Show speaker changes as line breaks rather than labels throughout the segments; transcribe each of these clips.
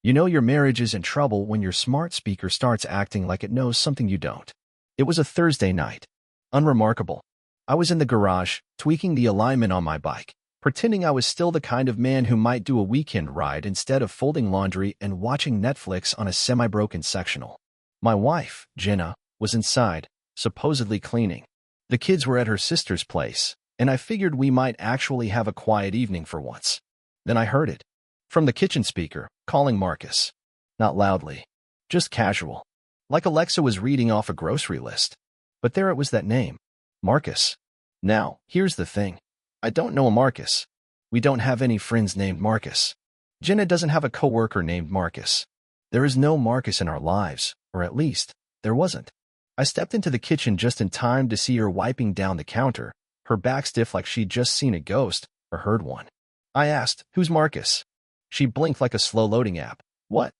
You know your marriage is in trouble when your smart speaker starts acting like it knows something you don't. It was a Thursday night. Unremarkable. I was in the garage, tweaking the alignment on my bike, pretending I was still the kind of man who might do a weekend ride instead of folding laundry and watching Netflix on a semi-broken sectional. My wife, Jenna, was inside, supposedly cleaning. The kids were at her sister's place, and I figured we might actually have a quiet evening for once. Then I heard it. From the kitchen speaker, calling Marcus. Not loudly. Just casual. Like Alexa was reading off a grocery list. But there it was, that name. Marcus. Now, here's the thing. I don't know a Marcus. We don't have any friends named Marcus. Jenna doesn't have a coworker named Marcus. There is no Marcus in our lives, or at least, there wasn't. I stepped into the kitchen just in time to see her wiping down the counter, her back stiff like she'd just seen a ghost or heard one. I asked, "Who's Marcus?" She blinked like a slow-loading app. "What?"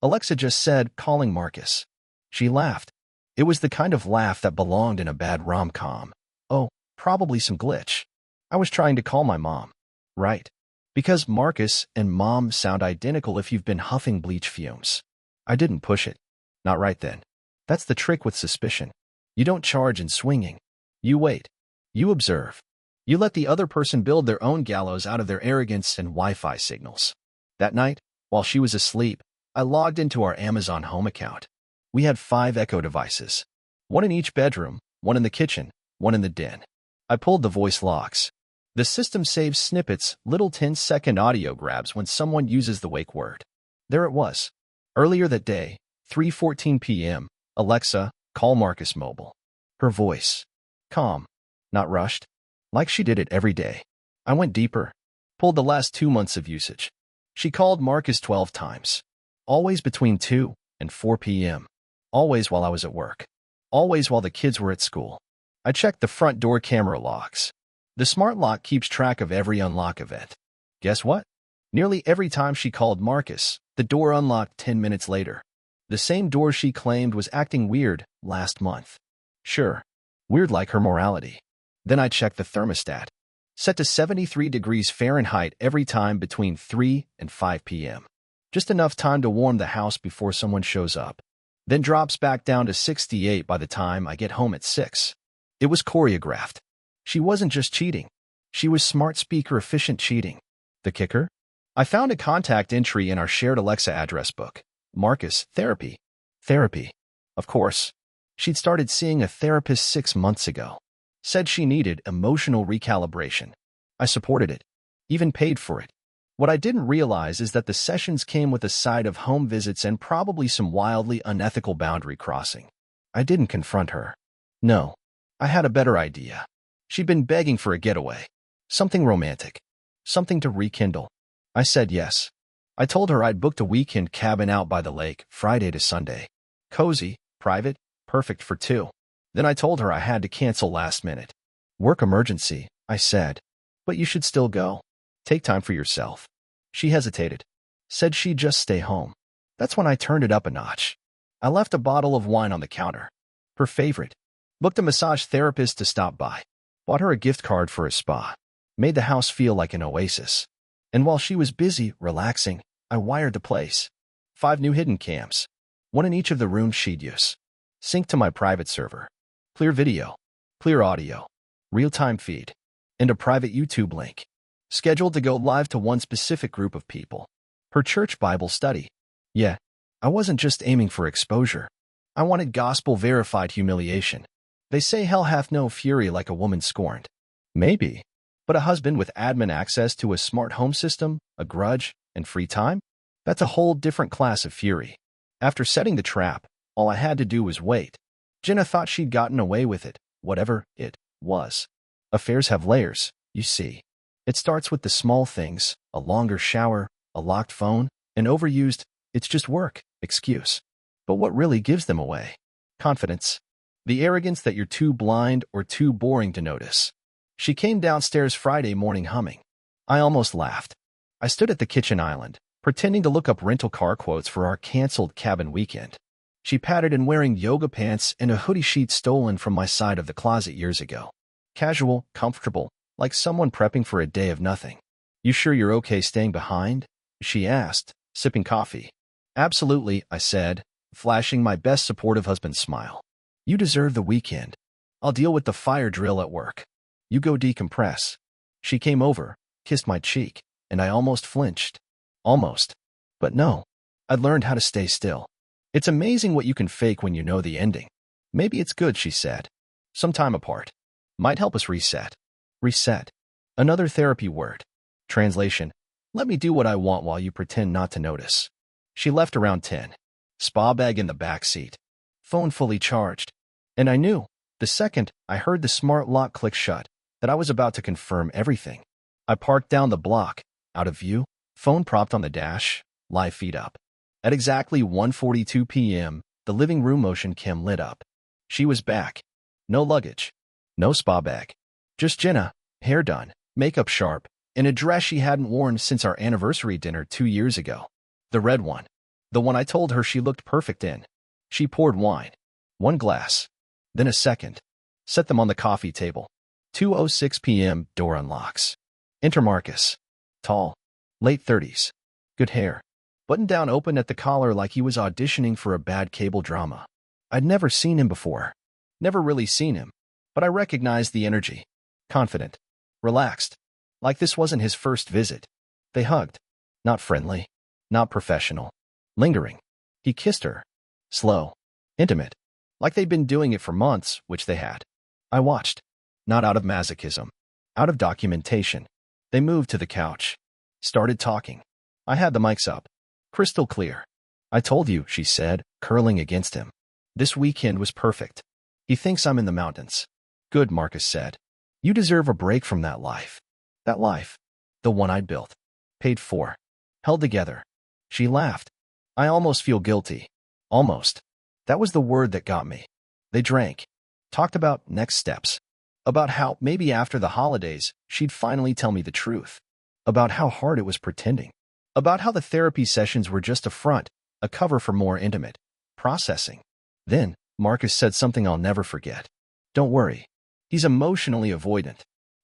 Alexa just said, calling Marcus. She laughed. It was the kind of laugh that belonged in a bad rom-com. Oh, probably some glitch. I was trying to call my mom. Right. Because Marcus and Mom sound identical if you've been huffing bleach fumes. I didn't push it. Not right then. That's the trick with suspicion. You don't charge in swinging. You wait. You observe. You let the other person build their own gallows out of their arrogance and Wi-Fi signals. That night, while she was asleep, I logged into our Amazon Home account. We had 5 Echo devices. One in each bedroom, one in the kitchen, one in the den. I pulled the voice locks. The system saves snippets, little 10-second audio grabs when someone uses the wake word. There it was. Earlier that day, 3:14 p.m., Alexa, call Marcus Mobile. Her voice. Calm. Not rushed. Like she did it every day. I went deeper. Pulled the last 2 months of usage. She called Marcus 12 times. Always between 2 and 4 p.m. Always while I was at work. Always while the kids were at school. I checked the front door camera logs. The smart lock keeps track of every unlock event. Guess what? Nearly every time she called Marcus, the door unlocked 10 minutes later. The same door she claimed was acting weird last month. Sure. Weird like her morality. Then I checked the thermostat. Set to 73 degrees Fahrenheit every time between 3 and 5 p.m. Just enough time to warm the house before someone shows up. Then drops back down to 68 by the time I get home at 6. It was choreographed. She wasn't just cheating. She was smart speaker efficient cheating. The kicker? I found a contact entry in our shared Alexa address book. Marcus, therapy. Therapy. Of course. She'd started seeing a therapist 6 months ago. Said she needed emotional recalibration. I supported it. Even paid for it. What I didn't realize is that the sessions came with a side of home visits and probably some wildly unethical boundary crossing. I didn't confront her. No. I had a better idea. She'd been begging for a getaway. Something romantic. Something to rekindle. I said yes. I told her I'd booked a weekend cabin out by the lake, Friday to Sunday. Cozy, private, perfect for 2. Then I told her I had to cancel last minute. Work emergency, I said. But you should still go. Take time for yourself. She hesitated. Said she'd just stay home. That's when I turned it up a notch. I left a bottle of wine on the counter. Her favorite. Booked a massage therapist to stop by. Bought her a gift card for a spa. Made the house feel like an oasis. And while she was busy, relaxing, I wired the place. 5 new hidden cams. 1 in each of the rooms she'd use. Sync to my private server. Clear video. Clear audio. Real-time feed. And a private YouTube link. Scheduled to go live to one specific group of people. Her church Bible study. Yeah, I wasn't just aiming for exposure. I wanted gospel-verified humiliation. They say hell hath no fury like a woman scorned. Maybe. But a husband with admin access to a smart home system, a grudge, and free time? That's a whole different class of fury. After setting the trap, all I had to do was wait. Jenna thought she'd gotten away with it, whatever it was. Affairs have layers, you see. It starts with the small things, a longer shower, a locked phone, an overused, it's just work, excuse. But what really gives them away? Confidence. The arrogance that you're too blind or too boring to notice. She came downstairs Friday morning humming. I almost laughed. I stood at the kitchen island, pretending to look up rental car quotes for our canceled cabin weekend. She patted in wearing yoga pants and a hoodie sheet stolen from my side of the closet years ago. Casual, comfortable, like someone prepping for a day of nothing. You sure you're okay staying behind? She asked, sipping coffee. Absolutely, I said, flashing my best supportive husband smile. You deserve the weekend. I'll deal with the fire drill at work. You go decompress. She came over, kissed my cheek, and I almost flinched. Almost. But no. I'd learned how to stay still. It's amazing what you can fake when you know the ending. Maybe it's good, she said. Some time apart. Might help us reset. Reset. Another therapy word. Translation. Let me do what I want while you pretend not to notice. She left around 10. Spa bag in the back seat. Phone fully charged. And I knew, the second I heard the smart lock click shut, that I was about to confirm everything. I parked down the block, out of view, phone propped on the dash, live feed up. At exactly 1:42 p.m., the living room motion cam lit up. She was back. No luggage. No spa bag. Just Jenna, hair done, makeup sharp, in a dress she hadn't worn since our anniversary dinner 2 years ago. The red one. The one I told her she looked perfect in. She poured wine. 1 glass. Then a second. Set them on the coffee table. 2:06 p.m., door unlocks. Enter Marcus. Tall. Late 30s. Good hair. Button down open at the collar like he was auditioning for a bad cable drama. I'd never seen him before. Never really seen him. But I recognized the energy. Confident. Relaxed. Like this wasn't his first visit. They hugged. Not friendly. Not professional. Lingering. He kissed her. Slow. Intimate. Like they'd been doing it for months, which they had. I watched. Not out of masochism. Out of documentation. They moved to the couch. Started talking. I had the mics up. Crystal clear. I told you, she said, curling against him. This weekend was perfect. He thinks I'm in the mountains. Good, Marcus said. You deserve a break from that life. That life. The one I'd built. Paid for. Held together. She laughed. I almost feel guilty. Almost. That was the word that got me. They drank. Talked about next steps. About how, maybe after the holidays, she'd finally tell me the truth. About how hard it was pretending. About how the therapy sessions were just a front, a cover for more intimate processing. Then, Marcus said something I'll never forget. Don't worry. He's emotionally avoidant.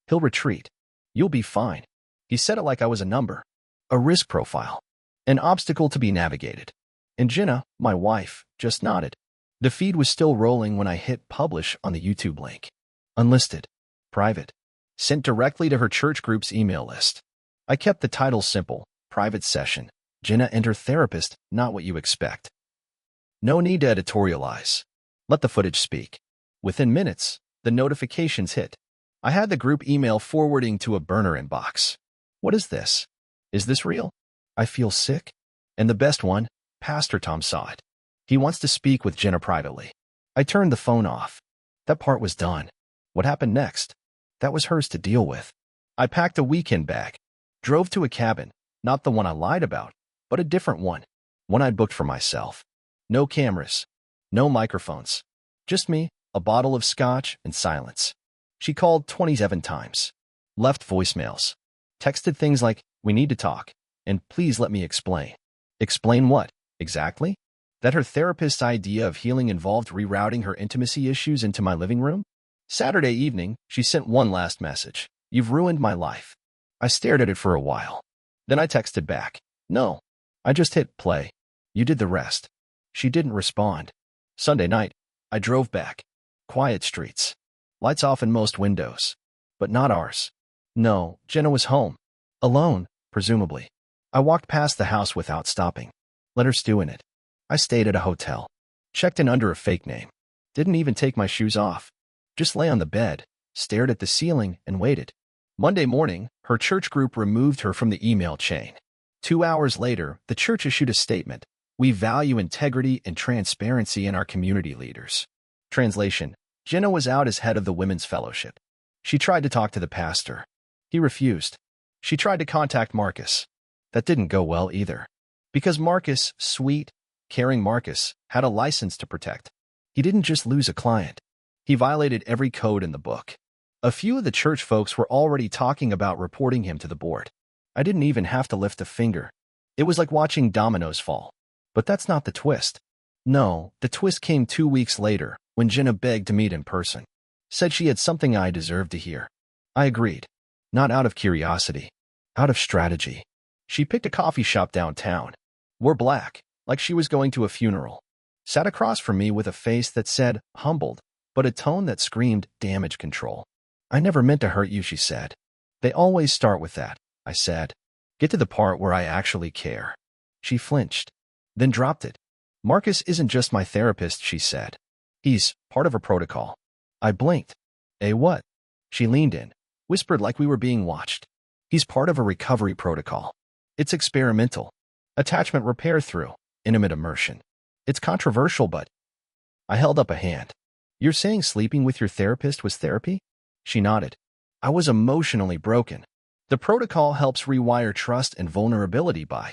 He'll retreat. You'll be fine. He said it like I was a number. A risk profile. An obstacle to be navigated. And Jenna, my wife, just nodded. The feed was still rolling when I hit publish on the YouTube link. Unlisted. Private. Sent directly to her church group's email list. I kept the title simple. Private session. Jenna and her therapist, not what you expect. No need to editorialize. Let the footage speak. Within minutes, the notifications hit. I had the group email forwarding to a burner inbox. What is this? Is this real? I feel sick. And the best one, Pastor Tom saw it. He wants to speak with Jenna privately. I turned the phone off. That part was done. What happened next? That was hers to deal with. I packed a weekend bag. Drove to a cabin, not the one I lied about, but a different one. One I'd booked for myself. No cameras. No microphones. Just me, a bottle of scotch, and silence. She called 27 times. Left voicemails. Texted things like, we need to talk, and please let me explain. Explain what, exactly? That her therapist's idea of healing involved rerouting her intimacy issues into my living room? Saturday evening, she sent one last message. You've ruined my life. I stared at it for a while. Then I texted back. No. I just hit play. You did the rest. She didn't respond. Sunday night, I drove back. Quiet streets. Lights off in most windows. But not ours. No, Jenna was home. Alone, presumably. I walked past the house without stopping. Let her stew in it. I stayed at a hotel. Checked in under a fake name. Didn't even take my shoes off. Just lay on the bed, stared at the ceiling, and waited. Monday morning, her church group removed her from the email chain. 2 hours later, the church issued a statement. We value integrity and transparency in our community leaders. Translation. Jenna was out as head of the Women's Fellowship. She tried to talk to the pastor. He refused. She tried to contact Marcus. That didn't go well either. Because Marcus, sweet, caring Marcus, had a license to protect. He didn't just lose a client. He violated every code in the book. A few of the church folks were already talking about reporting him to the board. I didn't even have to lift a finger. It was like watching dominoes fall. But that's not the twist. No, the twist came 2 weeks later, when Jenna begged to meet in person. Said she had something I deserved to hear. I agreed. Not out of curiosity. Out of strategy. She picked a coffee shop downtown. Wore black, like she was going to a funeral. Sat across from me with a face that said, humbled, but a tone that screamed damage control. I never meant to hurt you, she said. They always start with that, I said. Get to the part where I actually care. She flinched, then dropped it. Marcus isn't just my therapist, she said. He's part of a protocol. I blinked. What? She leaned in, whispered like we were being watched. He's part of a recovery protocol. It's experimental. Attachment repair through intimate immersion. It's controversial, but... I held up a hand. You're saying sleeping with your therapist was therapy? She nodded. I was emotionally broken. The protocol helps rewire trust and vulnerability by...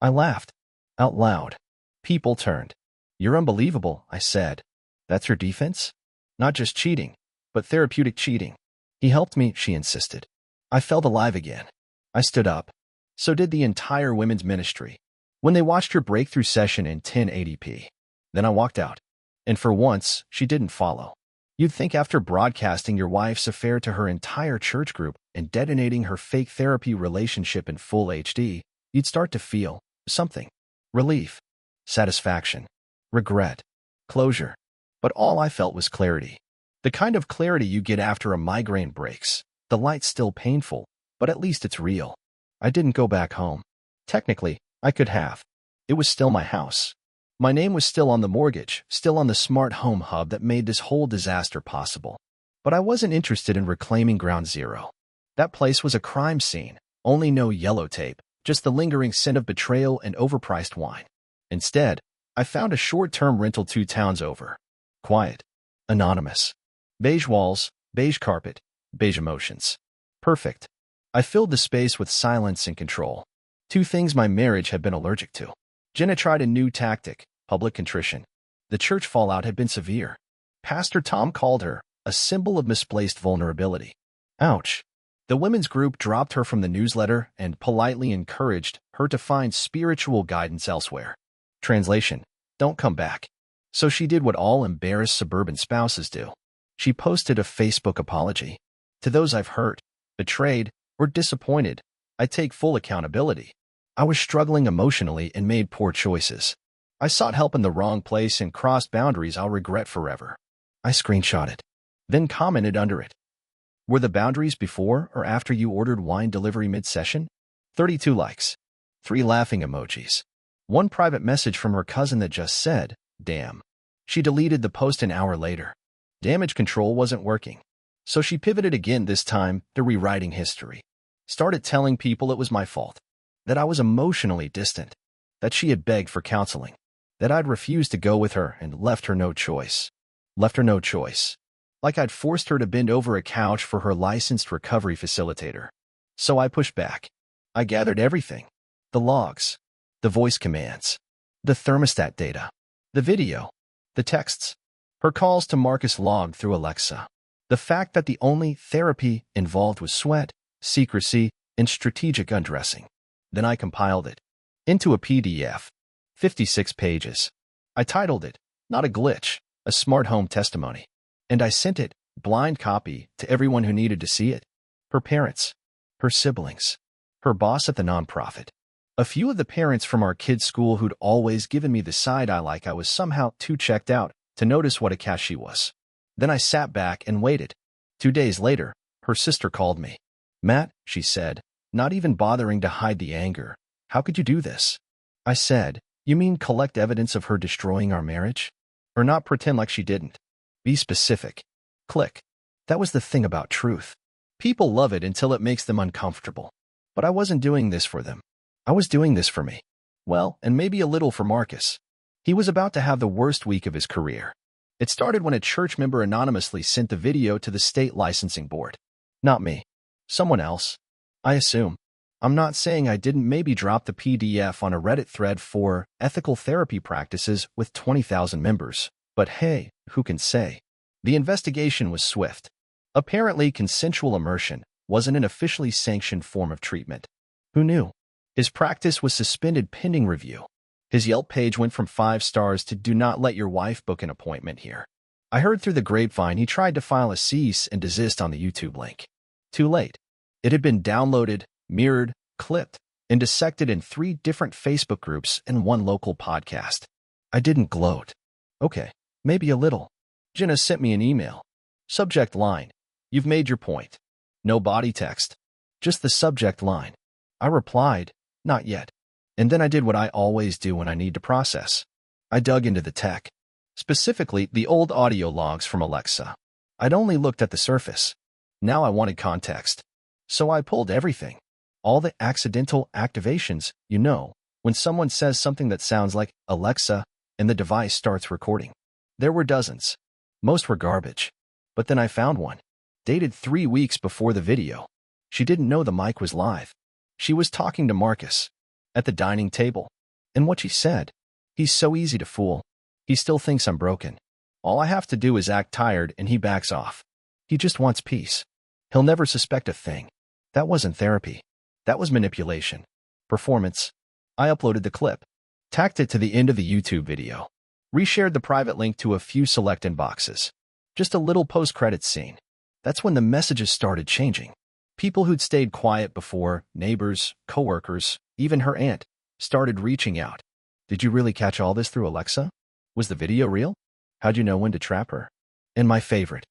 I laughed. Out loud. People turned. You're unbelievable, I said. That's your defense? Not just cheating, but therapeutic cheating. He helped me, she insisted. I felt alive again. I stood up. So did the entire women's ministry. When they watched her breakthrough session in 1080p. Then I walked out. And for once, she didn't follow. You'd think after broadcasting your wife's affair to her entire church group and detonating her fake therapy relationship in full HD, you'd start to feel something. Relief, satisfaction, regret, closure. But all I felt was clarity. The kind of clarity you get after a migraine breaks. The light's still painful, but at least it's real. I didn't go back home. Technically, I could have. It was still my house. My name was still on the mortgage, still on the smart home hub that made this whole disaster possible. But I wasn't interested in reclaiming ground zero. That place was a crime scene, only no yellow tape, just the lingering scent of betrayal and overpriced wine. Instead, I found a short-term rental 2 towns over. Quiet. Anonymous. Beige walls, beige carpet, beige emotions. Perfect. I filled the space with silence and control. 2 things my marriage had been allergic to. Jenna tried a new tactic, public contrition. The church fallout had been severe. Pastor Tom called her a symbol of misplaced vulnerability. Ouch. The women's group dropped her from the newsletter and politely encouraged her to find spiritual guidance elsewhere. Translation: don't come back. So she did what all embarrassed suburban spouses do. She posted a Facebook apology. To those I've hurt, betrayed, or disappointed, I take full accountability. I was struggling emotionally and made poor choices. I sought help in the wrong place and crossed boundaries I'll regret forever. I screenshot it, then commented under it. Were the boundaries before or after you ordered wine delivery mid-session? 32 likes. 3 laughing emojis. 1 private message from her cousin that just said, damn. She deleted the post an hour later. Damage control wasn't working. So she pivoted again, this time to rewriting history. Started telling people it was my fault. That I was emotionally distant, that she had begged for counseling, that I'd refused to go with her and left her no choice. Left her no choice. Like I'd forced her to bend over a couch for her licensed recovery facilitator. So I pushed back. I gathered everything. The logs, the voice commands, the thermostat data, the video, the texts, her calls to Marcus logged through Alexa. The fact that the only therapy involved was sweat, secrecy, and strategic undressing. Then I compiled it into a PDF, 56 pages. I titled it, Not a Glitch, a Smart Home Testimony. And I sent it, blind copy, to everyone who needed to see it. Her parents, her siblings, her boss at the nonprofit. A few of the parents from our kids' school who'd always given me the side eye like I was somehow too checked out to notice what a catch she was. Then I sat back and waited. 2 days later, her sister called me. Matt, she said, not even bothering to hide the anger. How could you do this? I said, you mean collect evidence of her destroying our marriage? Or not pretend like she didn't? Be specific. Click. That was the thing about truth. People love it until it makes them uncomfortable. But I wasn't doing this for them. I was doing this for me. Well, and maybe a little for Marcus. He was about to have the worst week of his career. It started when a church member anonymously sent the video to the state licensing board. Not me. Someone else. I assume. I'm not saying I didn't maybe drop the PDF on a Reddit thread for ethical therapy practices with 20,000 members. But hey, who can say? The investigation was swift. Apparently, consensual immersion wasn't an officially sanctioned form of treatment. Who knew? His practice was suspended pending review. His Yelp page went from 5 stars to do not let your wife book an appointment here. I heard through the grapevine he tried to file a cease and desist on the YouTube link. Too late. It had been downloaded, mirrored, clipped, and dissected in 3 different Facebook groups and 1 local podcast. I didn't gloat. Okay, maybe a little. Jenna sent me an email. Subject line: "You've made your point." No body text. Just the subject line. I replied, "Not yet." And then I did what I always do when I need to process. I dug into the tech. Specifically, the old audio logs from Alexa. I'd only looked at the surface. Now I wanted context. So I pulled everything. All the accidental activations, when someone says something that sounds like Alexa and the device starts recording. There were dozens. Most were garbage. But then I found one. Dated 3 weeks before the video. She didn't know the mic was live. She was talking to Marcus at the dining table. And what she said: "He's so easy to fool. He still thinks I'm broken. All I have to do is act tired and he backs off. He just wants peace. He'll never suspect a thing." That wasn't therapy. That was manipulation. Performance. I uploaded the clip, tacked it to the end of the YouTube video, reshared the private link to a few select inboxes. Just a little post-credits scene. That's when the messages started changing. People who'd stayed quiet before, neighbors, coworkers, even her aunt, started reaching out. "Did you really catch all this through Alexa? Was the video real? How'd you know when to trap her?" And my favorite: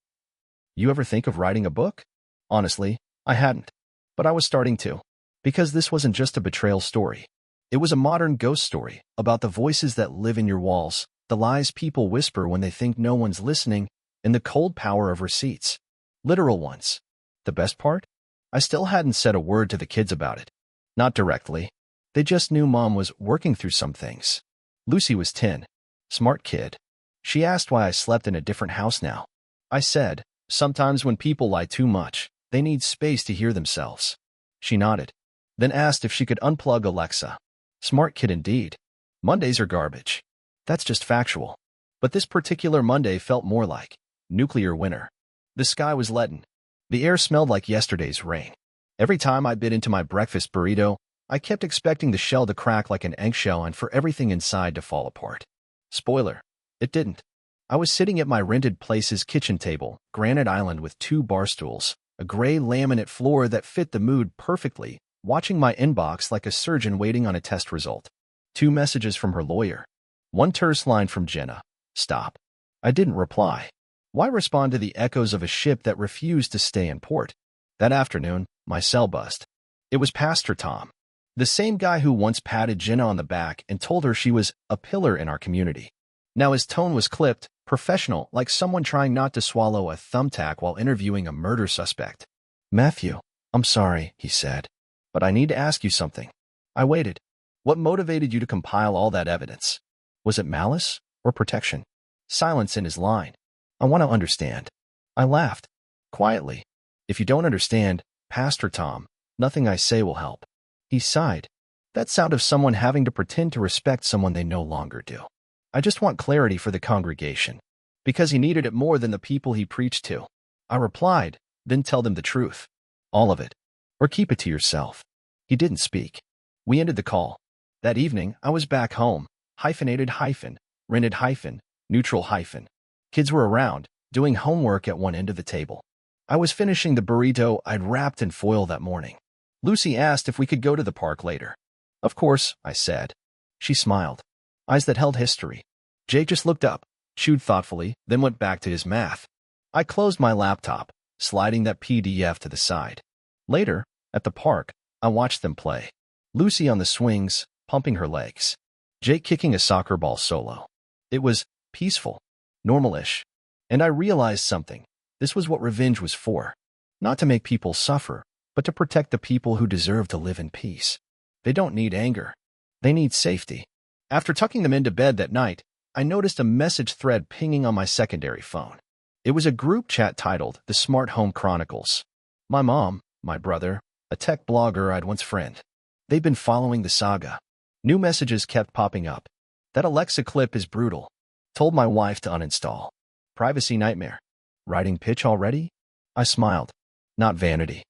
"You ever think of writing a book?" Honestly, I hadn't. But I was starting to. Because this wasn't just a betrayal story. It was a modern ghost story about the voices that live in your walls, the lies people whisper when they think no one's listening, and the cold power of receipts. Literal ones. The best part? I still hadn't said a word to the kids about it. Not directly. They just knew Mom was working through some things. Lucy was 10. Smart kid. She asked why I slept in a different house now. I said, "Sometimes when people lie too much, they need space to hear themselves." She nodded, then asked if she could unplug Alexa. Smart kid indeed. Mondays are garbage. That's just factual. But this particular Monday felt more like nuclear winter. The sky was leaden. The air smelled like yesterday's rain. Every time I bit into my breakfast burrito, I kept expecting the shell to crack like an eggshell and for everything inside to fall apart. Spoiler: it didn't. I was sitting at my rented place's kitchen table, granite island with 2 bar stools, a gray laminate floor that fit the mood perfectly, watching my inbox like a surgeon waiting on a test result. 2 messages from her lawyer. 1 terse line from Jenna: "Stop." I didn't reply. Why respond to the echoes of a ship that refused to stay in port? That afternoon, my cell buzzed. It was Pastor Tom, the same guy who once patted Jenna on the back and told her she was a pillar in our community. Now his tone was clipped, professional, like someone trying not to swallow a thumbtack while interviewing a murder suspect. "Matthew, I'm sorry," he said, "but I need to ask you something." I waited. "What motivated you to compile all that evidence? Was it malice or protection?" Silence in his line. "I want to understand." I laughed. Quietly. "If you don't understand, Pastor Tom, nothing I say will help." He sighed. That sound of someone having to pretend to respect someone they no longer do. "I just want clarity for the congregation." Because he needed it more than the people he preached to. I replied, "Then tell them the truth. All of it. Or keep it to yourself." He didn't speak. We ended the call. That evening, I was back home. Hyphenated hyphen, rented hyphen, neutral hyphen. Kids were around, doing homework at one end of the table. I was finishing the burrito I'd wrapped in foil that morning. Lucy asked if we could go to the park later. "Of course," I said. She smiled. Eyes that held history. Jake just looked up, chewed thoughtfully, then went back to his math. I closed my laptop, sliding that PDF to the side. Later, at the park, I watched them play. Lucy on the swings, pumping her legs. Jake kicking a soccer ball solo. It was peaceful, normal-ish. And I realized something. This was what revenge was for. Not to make people suffer, but to protect the people who deserve to live in peace. They don't need anger. They need safety. After tucking them into bed that night, I noticed a message thread pinging on my secondary phone. It was a group chat titled The Smart Home Chronicles. My mom, my brother, a tech blogger I'd once friend. They'd been following the saga. New messages kept popping up. "That Alexa clip is brutal. Told my wife to uninstall. Privacy nightmare. Writing pitch already?" I smiled. Not vanity.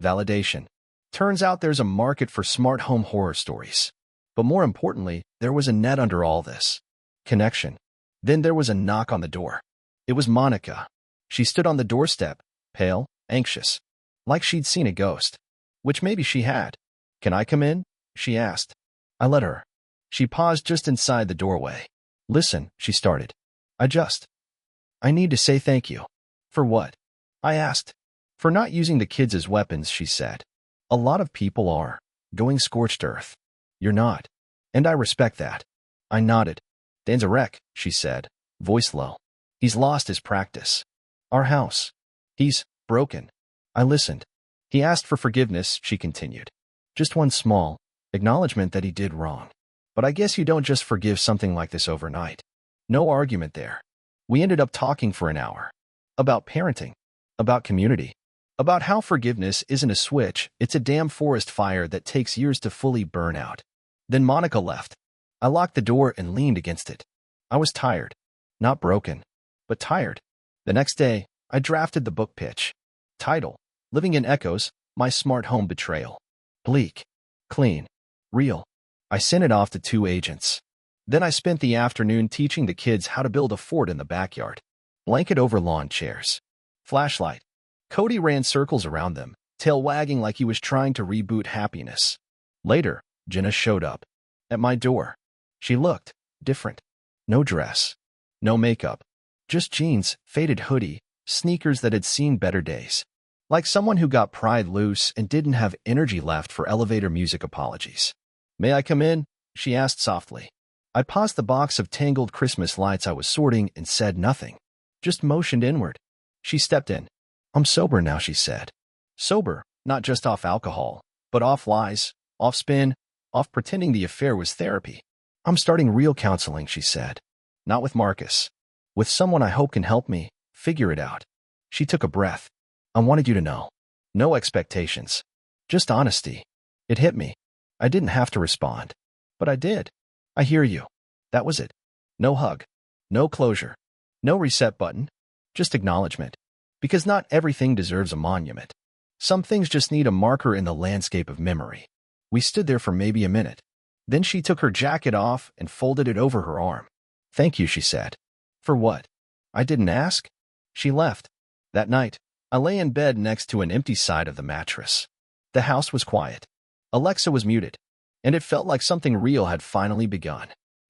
Validation. Turns out there's a market for smart home horror stories. But more importantly, there was a net under all this. Connection. Then there was a knock on the door. It was Monica. She stood on the doorstep, pale, anxious, like she'd seen a ghost. Which maybe she had. "Can I come in?" she asked. I let her. She paused just inside the doorway. Listen, she started. I need to say thank you. For what? I asked. For not using the kids as weapons, she said. A lot of people are. Going scorched earth. You're not. And I respect that. I nodded. Dan's a wreck, she said, voice low. He's lost his practice. Our house. He's broken. I listened. He asked for forgiveness, she continued. Just one small acknowledgement that he did wrong. But I guess you don't just forgive something like this overnight. No argument there. We ended up talking for an hour. About parenting. About community. About how forgiveness isn't a switch, it's a damn forest fire that takes years to fully burn out. Then Monica left. I locked the door and leaned against it. I was tired. Not broken, but tired. The next day, I drafted the book pitch. Title: Living in Echoes, My Smart Home Betrayal. Bleak. Clean. Real. I sent it off to 2 agents. Then I spent the afternoon teaching the kids how to build a fort in the backyard. Blanket over lawn chairs. Flashlight. Cody ran circles around them, tail wagging like he was trying to reboot happiness. Later, Jenna showed up. At my door. She looked different. No dress. No makeup. Just jeans, faded hoodie, sneakers that had seen better days. Like someone who got pried loose and didn't have energy left for elevator music apologies. May I come in? She asked softly. I paused the box of tangled Christmas lights I was sorting and said nothing. Just motioned inward. She stepped in. I'm sober now, she said. Sober, not just off alcohol, but off lies, off spin, off pretending the affair was therapy. I'm starting real counseling, she said. Not with Marcus. With someone I hope can help me figure it out. She took a breath. I wanted you to know. No expectations. Just honesty. It hit me. I didn't have to respond. But I did. I hear you. That was it. No hug. No closure. No reset button. Just acknowledgement. Because not everything deserves a monument. Some things just need a marker in the landscape of memory. We stood there for maybe a minute. Then she took her jacket off and folded it over her arm. Thank you, she said. For what? I didn't ask. She left. That night, I lay in bed next to an empty side of the mattress. The house was quiet. Alexa was muted. And it felt like something real had finally begun.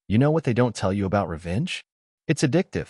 You know what they don't tell you about revenge? It's addictive.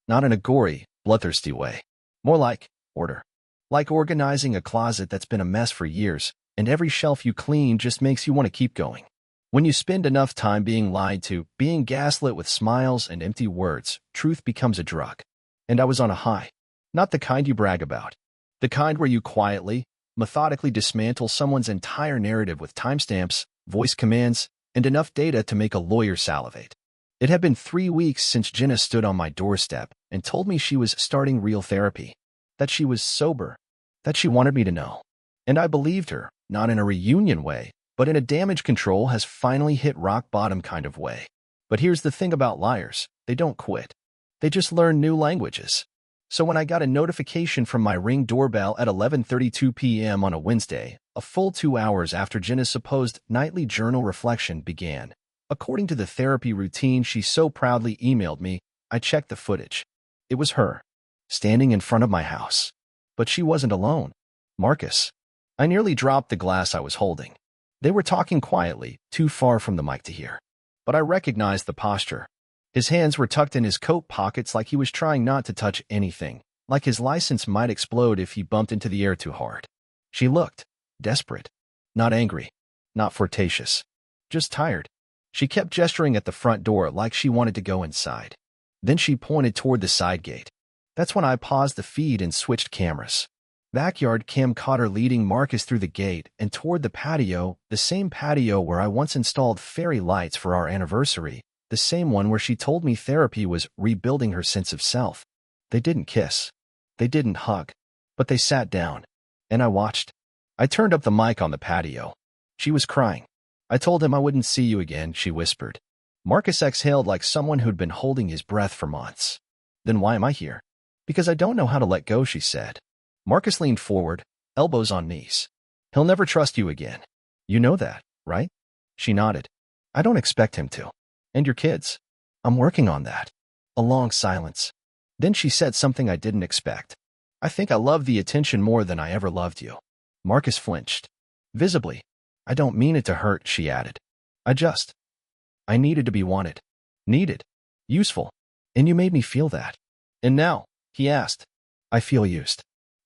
Not in a gory, bloodthirsty way. More like order. Like organizing a closet that's been a mess for years, and every shelf you clean just makes you want to keep going. When you spend enough time being lied to, being gaslit with smiles and empty words, truth becomes a drug. And I was on a high. Not the kind you brag about. The kind where you quietly, methodically dismantle someone's entire narrative with timestamps, voice commands, and enough data to make a lawyer salivate. It had been 3 weeks since Jenna stood on my doorstep and told me she was starting real therapy, that she was sober, that she wanted me to know. And I believed her, not in a reunion way, but in a damage control has finally hit rock bottom kind of way. But here's the thing about liars, they don't quit. They just learn new languages. So when I got a notification from my Ring doorbell at 11:32 p.m. on a Wednesday, a full 2 hours after Jenna's supposed nightly journal reflection began, according to the therapy routine she so proudly emailed me, I checked the footage. It was her, standing in front of my house. But she wasn't alone. Marcus. I nearly dropped the glass I was holding. They were talking quietly, too far from the mic to hear. But I recognized the posture. His hands were tucked in his coat pockets like he was trying not to touch anything, like his license might explode if he bumped into the air too hard. She looked desperate. Not angry. Not flirtatious. Just tired. She kept gesturing at the front door like she wanted to go inside. Then she pointed toward the side gate. That's when I paused the feed and switched cameras. Backyard cam caught her leading Marcus through the gate and toward the patio, the same patio where I once installed fairy lights for our anniversary, the same one where she told me therapy was rebuilding her sense of self. They didn't kiss. They didn't hug. But they sat down. And I watched. I turned up the mic on the patio. She was crying. I told him I wouldn't see you again, she whispered. Marcus exhaled like someone who'd been holding his breath for months. Then why am I here? Because I don't know how to let go, she said. Marcus leaned forward, elbows on knees. He'll never trust you again. You know that, right? She nodded. I don't expect him to. And your kids. I'm working on that. A long silence. Then she said something I didn't expect. I think I love the attention more than I ever loved you. Marcus flinched. Visibly. I don't mean it to hurt, she added. I needed to be wanted. Needed. Useful. And you made me feel that. And now, he asked. I feel used.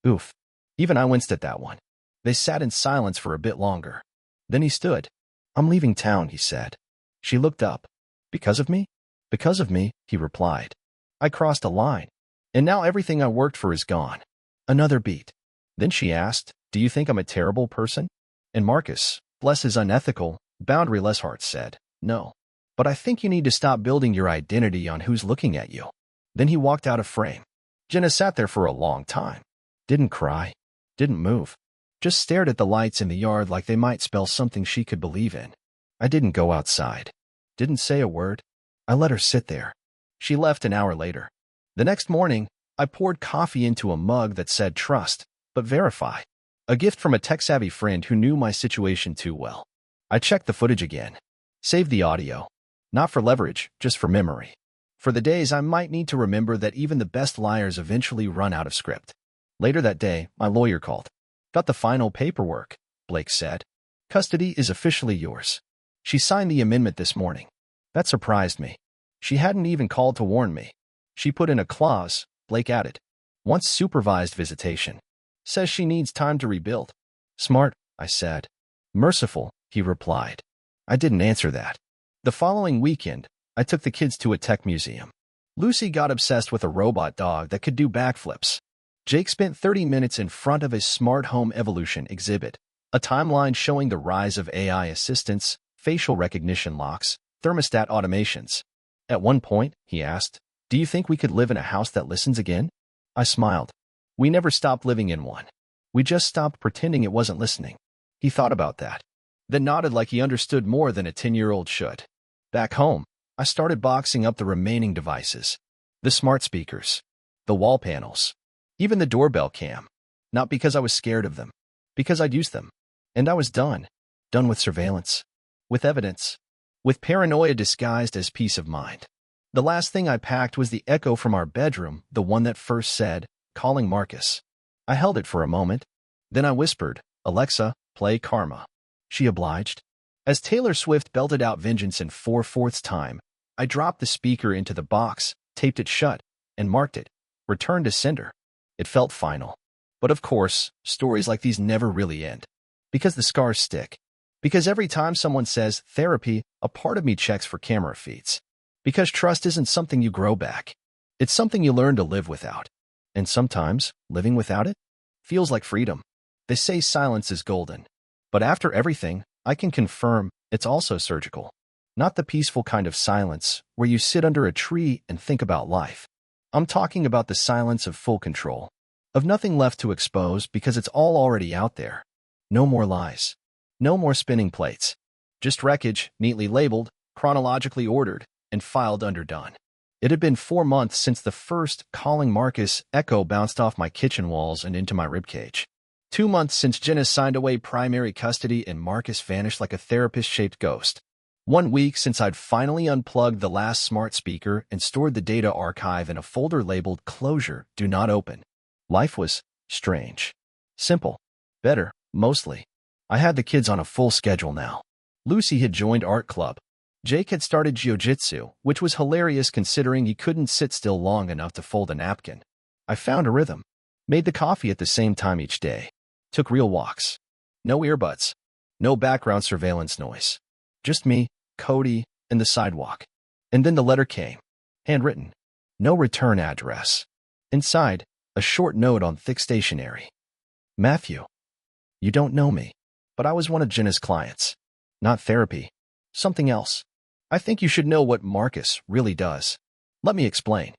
Oof. Even I winced at that one. They sat in silence for a bit longer. Then he stood. I'm leaving town, he said. She looked up. Because of me? Because of me, he replied. I crossed a line. And now everything I worked for is gone. Another beat. Then she asked, do you think I'm a terrible person? And Marcus, bless his unethical, boundaryless heart, said, no. But I think you need to stop building your identity on who's looking at you. Then he walked out of frame. Jenna sat there for a long time. Didn't cry. Didn't move. Just stared at the lights in the yard like they might spell something she could believe in. I didn't go outside. Didn't say a word. I let her sit there. She left an hour later. The next morning, I poured coffee into a mug that said trust, but verify. A gift from a tech-savvy friend who knew my situation too well. I checked the footage again. Saved the audio. Not for leverage, just for memory. For the days I might need to remember that even the best liars eventually run out of script. Later that day, my lawyer called. Got the final paperwork, Blake said. Custody is officially yours. She signed the amendment this morning. That surprised me. She hadn't even called to warn me. She put in a clause, Blake added. Wants supervised visitation. Says she needs time to rebuild. Smart, I said. Merciful, he replied. I didn't answer that. The following weekend, I took the kids to a tech museum. Lucy got obsessed with a robot dog that could do backflips. Jake spent 30 minutes in front of his smart home evolution exhibit, a timeline showing the rise of AI assistants, facial recognition locks, thermostat automations. At one point, he asked, do you think we could live in a house that listens again? I smiled. We never stopped living in one. We just stopped pretending it wasn't listening. He thought about that, then nodded like he understood more than a 10-year-old should. Back home, I started boxing up the remaining devices. The smart speakers, the wall panels, even the doorbell cam. Not because I was scared of them, because I'd used them. And I was done. Done with surveillance. With evidence. With paranoia disguised as peace of mind. The last thing I packed was the echo from our bedroom, the one that first said, calling Marcus. I held it for a moment. Then I whispered, Alexa, play Karma. She obliged. As Taylor Swift belted out Vengeance in 4/4 time, I dropped the speaker into the box, taped it shut, and marked it. Returned to sender. It felt final. But of course, stories like these never really end. Because the scars stick. Because every time someone says, therapy, a part of me checks for camera feeds. Because trust isn't something you grow back. It's something you learn to live without. And sometimes, living without it feels like freedom. They say silence is golden. But after everything, I can confirm it's also surgical. Not the peaceful kind of silence where you sit under a tree and think about life. I'm talking about the silence of full control. Of nothing left to expose because it's all already out there. No more lies. No more spinning plates. Just wreckage, neatly labeled, chronologically ordered, and filed under done. It had been 4 months since the first calling Marcus echo bounced off my kitchen walls and into my ribcage. 2 months since Jenna signed away primary custody and Marcus vanished like a therapist-shaped ghost. 1 week since I'd finally unplugged the last smart speaker and stored the data archive in a folder labeled Closure, Do Not Open. Life was strange. Simple. Better, mostly. I had the kids on a full schedule now. Lucy had joined art club. Jake had started jiu-jitsu, which was hilarious considering he couldn't sit still long enough to fold a napkin. I found a rhythm. Made the coffee at the same time each day. Took real walks. No earbuds. No background surveillance noise. Just me, Cody, and the sidewalk. And then the letter came. Handwritten. No return address. Inside, a short note on thick stationery. Matthew. You don't know me, but I was one of Jenna's clients. Not therapy. Something else. I think you should know what Marcus really does. Let me explain.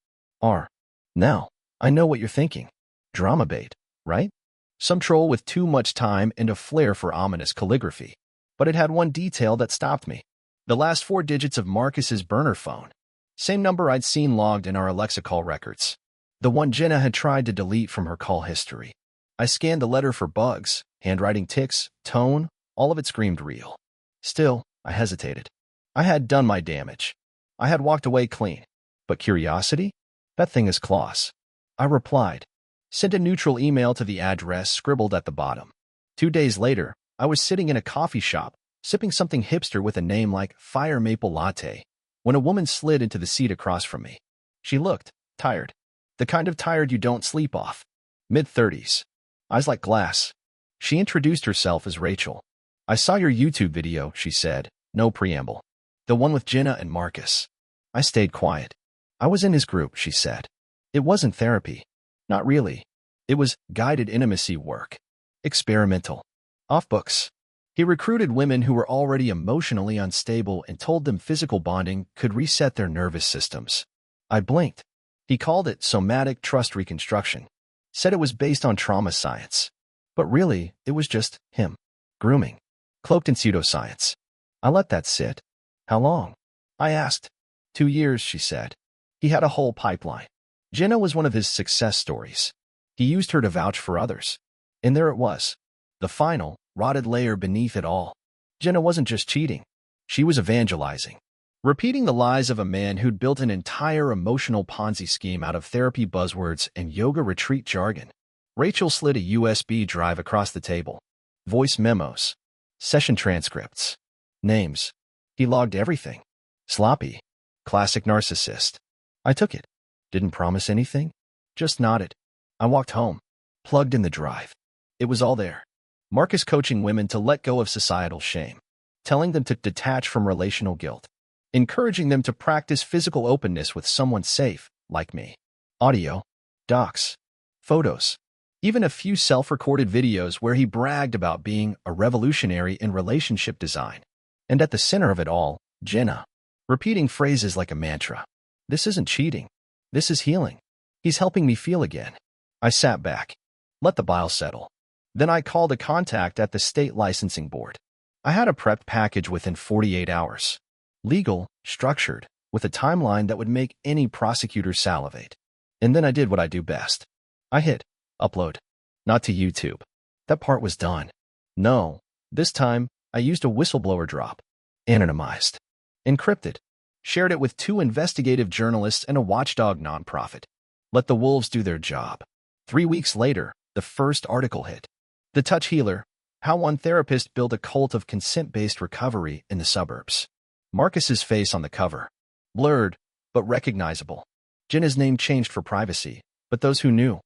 Now, I know what you're thinking. Drama bait, right? Some troll with too much time and a flair for ominous calligraphy. But it had one detail that stopped me. The last 4 digits of Marcus's burner phone. Same number I'd seen logged in our Alexa call records. The one Jenna had tried to delete from her call history. I scanned the letter for bugs, handwriting ticks, tone, all of it screamed real. Still, I hesitated. I had done my damage. I had walked away clean. But curiosity? That thing is claws. I replied. Sent a neutral email to the address scribbled at the bottom. 2 days later, I was sitting in a coffee shop, sipping something hipster with a name like Fire Maple Latte, when a woman slid into the seat across from me. She looked tired. The kind of tired you don't sleep off. Mid-30s. Eyes like glass. She introduced herself as Rachel. "I saw your YouTube video," she said, no preamble. "The one with Jenna and Marcus." I stayed quiet. "I was in his group," she said. "It wasn't therapy. Not really. It was guided intimacy work. Experimental. Off books. He recruited women who were already emotionally unstable and told them physical bonding could reset their nervous systems." I blinked. He called it somatic trust reconstruction. Said it was based on trauma science. But really, it was just him. Grooming. Cloaked in pseudoscience. I let that sit. "How long?" I asked. 2 years, she said. He had a whole pipeline. Jenna was one of his success stories. He used her to vouch for others. And there it was. The final, rotted layer beneath it all. Jenna wasn't just cheating. She was evangelizing. Repeating the lies of a man who'd built an entire emotional Ponzi scheme out of therapy buzzwords and yoga retreat jargon. Rachel slid a USB drive across the table. Voice memos. Session transcripts. Names. He logged everything. Sloppy. Classic narcissist. I took it. Didn't promise anything. Just nodded. I walked home. Plugged in the drive. It was all there. Marcus coaching women to let go of societal shame. Telling them to detach from relational guilt. Encouraging them to practice physical openness with someone safe, like me. Audio. Docs. Photos. Even a few self-recorded videos where he bragged about being a revolutionary in relationship design. And at the center of it all, Jenna. Repeating phrases like a mantra. "This isn't cheating. This is healing. He's helping me feel again." I sat back. Let the bile settle. Then I called a contact at the state licensing board. I had a prepped package within 48 hours. Legal, structured, with a timeline that would make any prosecutor salivate. And then I did what I do best. I hit upload. Not to YouTube. That part was done. No, this time I used a whistleblower drop. Anonymized. Encrypted. Shared it with 2 investigative journalists and a watchdog nonprofit. Let the wolves do their job. 3 weeks later, the first article hit. The Touch Healer, How One Therapist Built a Cult of Consent-Based Recovery in the Suburbs. Marcus's face on the cover. Blurred, but recognizable. Jenna's name changed for privacy, but those who knew.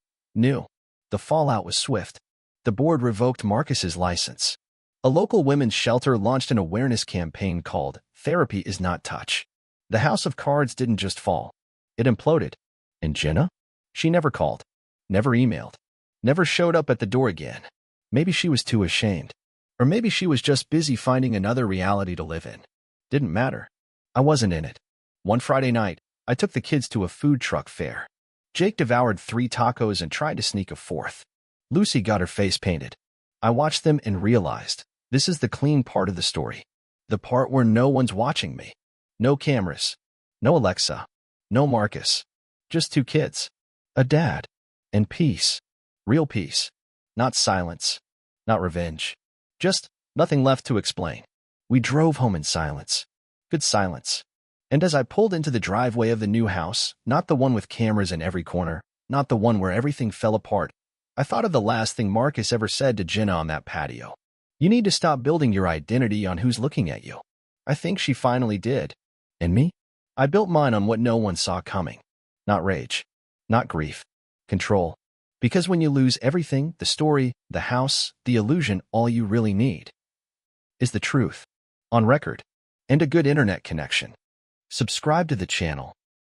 The fallout was swift. The board revoked Marcus's license. A local women's shelter launched an awareness campaign called Therapy is Not Touch. The house of cards didn't just fall. It imploded. And Jenna? She never called. Never emailed. Never showed up at the door again. Maybe she was too ashamed. Or maybe she was just busy finding another reality to live in. Didn't matter. I wasn't in it. One Friday night, I took the kids to a food truck fair. Jake devoured 3 tacos and tried to sneak a 4th. Lucy got her face painted. I watched them and realized, this is the clean part of the story. The part where no one's watching me. No cameras. No Alexa. No Marcus. Just 2 kids. A dad. And peace. Real peace. Not silence. Not revenge. Just nothing left to explain. We drove home in silence. Good silence. And as I pulled into the driveway of the new house, not the one with cameras in every corner, not the one where everything fell apart, I thought of the last thing Marcus ever said to Jenna on that patio. "You need to stop building your identity on who's looking at you." I think she finally did. And me? I built mine on what no one saw coming. Not rage. Not grief. Control. Because when you lose everything, the story, the house, the illusion, all you really need is the truth. On record. And a good internet connection. Subscribe to the channel